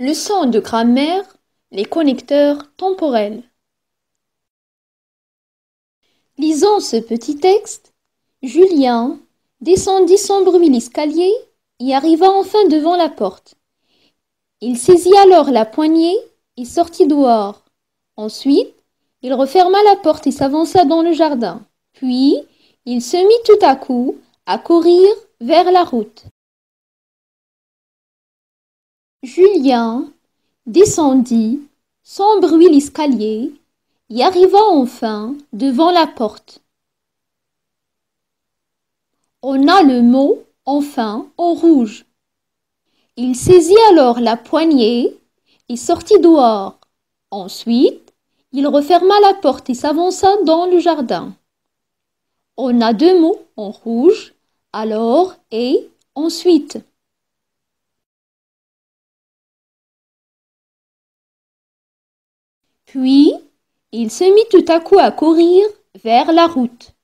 Leçon de grammaire, les connecteurs temporels. Lisons ce petit texte. Julien descendit sans bruit l'escalier et arriva enfin devant la porte. Il saisit alors la poignée et sortit dehors. Ensuite, il referma la porte et s'avança dans le jardin. Puis, il se mit tout à coup à courir vers la route. Julien descendit sans bruit l'escalier et arriva enfin devant la porte. On a le mot « enfin » en rouge. Il saisit alors la poignée et sortit dehors. Ensuite, il referma la porte et s'avança dans le jardin. On a deux mots en rouge, alors et ensuite. Puis, il se mit tout à coup à courir vers la route.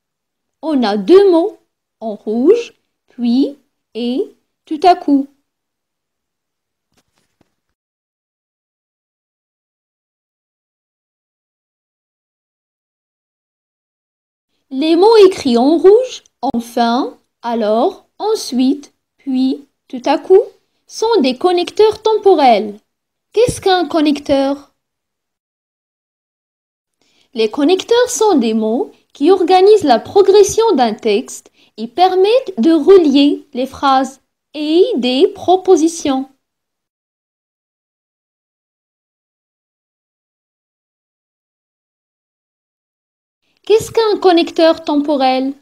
On a deux mots en rouge, puis et tout à coup. Les mots écrits en rouge, enfin, alors, ensuite, puis, tout à coup, sont des connecteurs temporels. Qu'est-ce qu'un connecteur? Les connecteurs sont des mots qui organisent la progression d'un texte et permettent de relier les phrases et des propositions. Qu'est-ce qu'un connecteur temporel?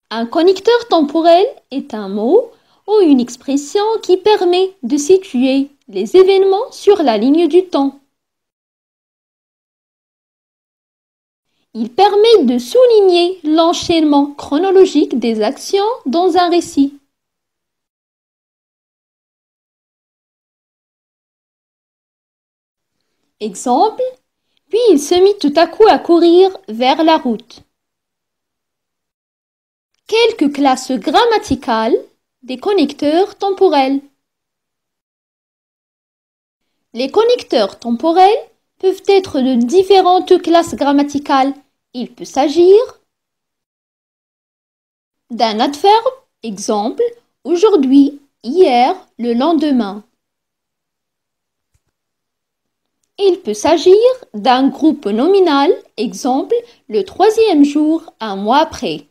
Un connecteur temporel est un mot ou une expression qui permet de situer les événements sur la ligne du temps. Il permet de souligner l'enchaînement chronologique des actions dans un récit. Exemple, puis il se mit tout à coup à courir vers la route. Quelques classes grammaticales des connecteurs temporels. Les connecteurs temporels peuvent être de différentes classes grammaticales. Il peut s'agir d'un adverbe, exemple, aujourd'hui, hier, le lendemain. Il peut s'agir d'un groupe nominal, exemple, le troisième jour, un mois après.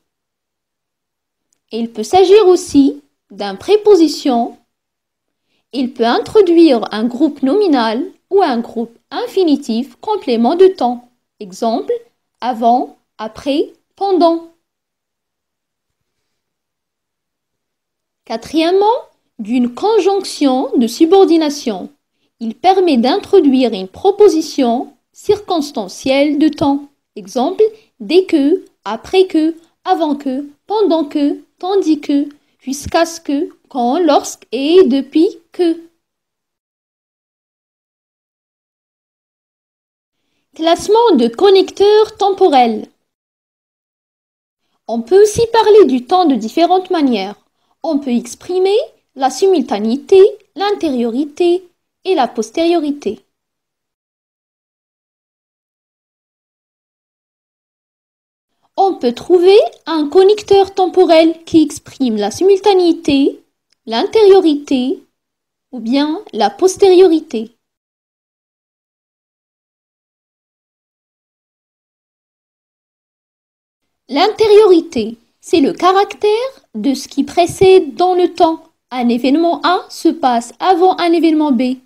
Il peut s'agir aussi d'un préposition. Il peut introduire un groupe nominal ou un groupe infinitif complément de temps. Exemple, avant, après, pendant. Quatrièmement, d'une conjonction de subordination. Il permet d'introduire une proposition circonstancielle de temps. Exemple, dès que, après que, avant que, pendant que, tandis que, jusqu'à ce que, quand, lorsque et depuis que. Classement de connecteurs temporels. On peut aussi parler du temps de différentes manières. On peut exprimer la simultanéité, l'antériorité et la postériorité. On peut trouver un connecteur temporel qui exprime la simultanéité, l'antériorité ou bien la postériorité. L'antériorité, c'est le caractère de ce qui précède dans le temps. Un événement A se passe avant un événement B.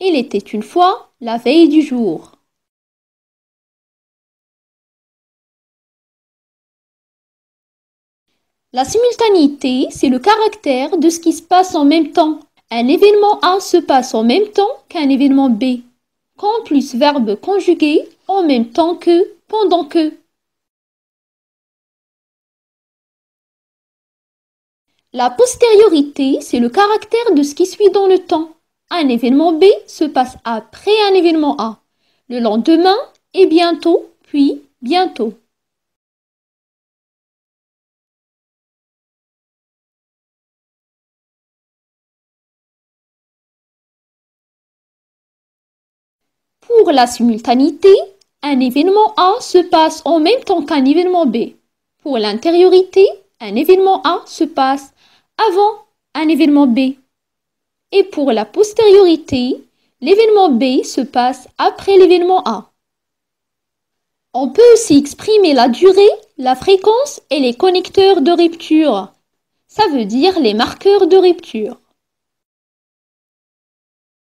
Il était une fois la veille du jour. La simultanéité, c'est le caractère de ce qui se passe en même temps. Un événement A se passe en même temps qu'un événement B. Quand plus verbe conjugué en même temps que, pendant que. La postériorité, c'est le caractère de ce qui suit dans le temps. Un événement B se passe après un événement A. Le lendemain et bientôt, puis bientôt. Pour la simultanéité, un événement A se passe en même temps qu'un événement B. Pour l'antériorité, un événement A se passe avant un événement B. Et pour la postériorité, l'événement B se passe après l'événement A. On peut aussi exprimer la durée, la fréquence et les connecteurs de rupture. Ça veut dire les marqueurs de rupture.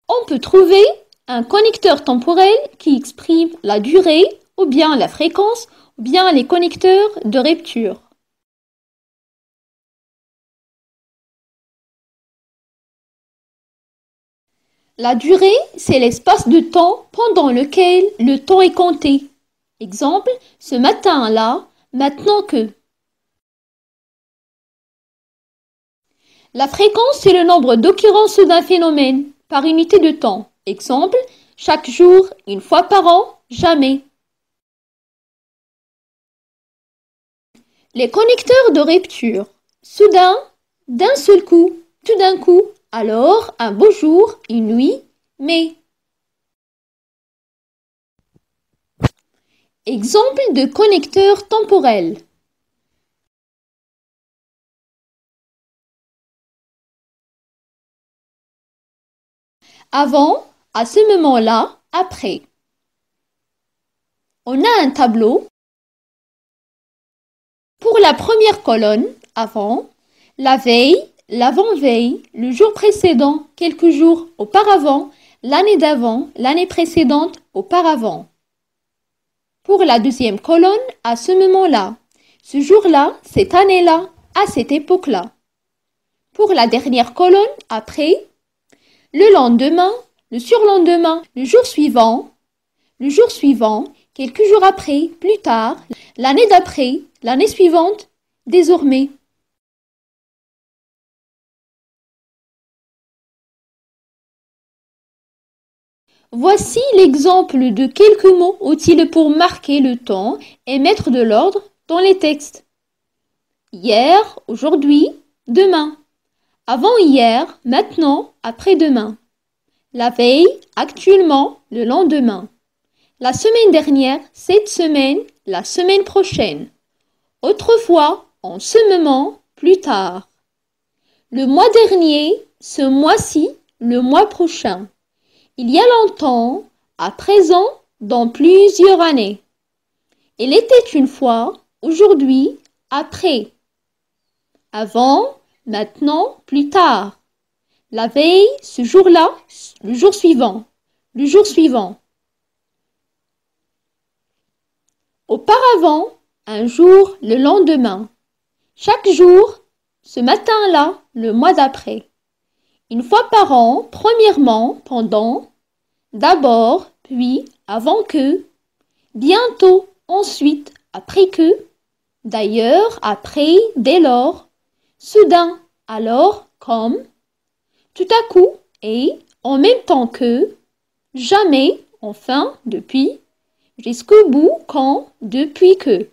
On peut trouver un connecteur temporel qui exprime la durée ou bien la fréquence ou bien les connecteurs de rupture. La durée, c'est l'espace de temps pendant lequel le temps est compté. Exemple, ce matin-là, maintenant que. La fréquence, c'est le nombre d'occurrences d'un phénomène par unité de temps. Exemple, chaque jour, une fois par an, jamais. Les connecteurs de rupture. Soudain, d'un seul coup, tout d'un coup, alors, un beau jour, une nuit, mais. Exemple de connecteur temporel. Avant, à ce moment-là, après. On a un tableau. Pour la première colonne, avant, la veille, l'avant-veille, le jour précédent, quelques jours auparavant, l'année d'avant, l'année précédente, auparavant. Pour la deuxième colonne, à ce moment-là, ce jour-là, cette année-là, à cette époque-là. Pour la dernière colonne, après, le lendemain, le surlendemain, le jour suivant, quelques jours après, plus tard, l'année d'après, l'année suivante, désormais. Voici l'exemple de quelques mots utiles pour marquer le temps et mettre de l'ordre dans les textes. Hier, aujourd'hui, demain. Avant-hier, maintenant, après-demain. La veille, actuellement, le lendemain. La semaine dernière, cette semaine, la semaine prochaine. Autrefois, en ce moment, plus tard. Le mois dernier, ce mois-ci, le mois prochain. Il y a longtemps, à présent, dans plusieurs années. Il était une fois, aujourd'hui, après. Avant, maintenant, plus tard. La veille, ce jour-là, le jour suivant. Le jour suivant. Auparavant, un jour, le lendemain. Chaque jour, ce matin-là, le mois d'après. Une fois par an, premièrement, pendant, d'abord, puis, avant que, bientôt, ensuite, après que, d'ailleurs, après, dès lors, soudain, alors, comme, tout à coup, et, en même temps que, jamais, enfin, depuis, jusqu'au bout, quand, depuis que.